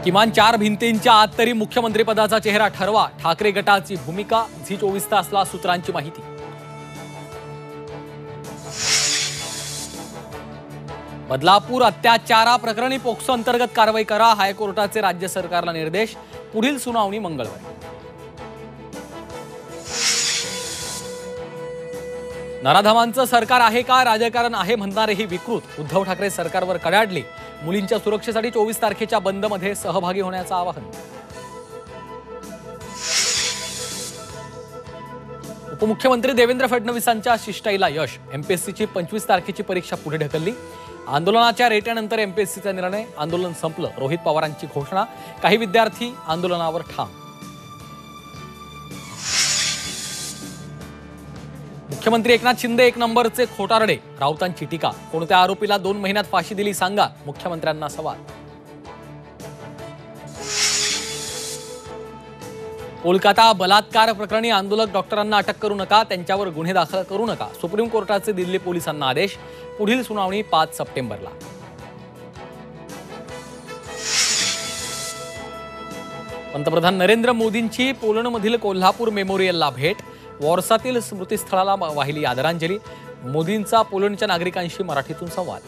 किमान 4 भिंतींच्या आत तरी मुख्यमंत्रीपदाचा चेहरा ठरवा, ठाकरे गटाची भूमिका. झी 24 तासला सूत्रांची माहिती. बदलापूर अत्याचाराप्रकरणी पोक्सो अंतर्गत कारवाई करा, हायकोर्टाचे राज्य सरकारला निर्देश. पुढील सुनावणी मंगळवारी. नराधमांचं सरकार आहे का, राजकारण आहे म्हणणारेही विकृत. उद्धव ठाकरे सरकारवर कडाडले. मुलींच्या सुरक्षेसाठी 24 तारखेच्या बंदमध्ये सहभागी होण्याचं आवाहन. उपमुख्यमंत्री देवेंद्र फडणवीसांच्या शिष्टाईला यश. एमपीएससीची 25 तारखेची परीक्षा पुढे ढकलली. आंदोलनाच्या रेट्यानंतर एमपीएससीचा निर्णय. आंदोलन संपलं. रोहित पवारांची घोषणा. काही विद्यार्थी आंदोलनावर ठाम. मुख्यमंत्री एकनाथ शिंदे एक नंबरचे खोटारडे. राऊतांची टीका. कोणत्या आरोपीला 2 महिन्यात फाशी दिली सांगा, मुख्यमंत्र्यांना सवाल. कोलकाता बलात्कार प्रकरणी आंदोलक डॉक्टरांना अटक करू नका, त्यांच्यावर गुन्हे दाखल करू नका. सुप्रीम कोर्टाचे दिल्ली पोलिसांना आदेश. पुढील सुनावणी 5 सप्टेंबरला. पंतप्रधान नरेंद्र मोदींची पोलंडमधील कोल्हापूर मेमोरियलला भेट. वॉर्सातील स्मृतीस्थळाला वाहिली आदरांजली. मोदींचा पोलंडच्या नागरिकांशी मराठीतून संवाद.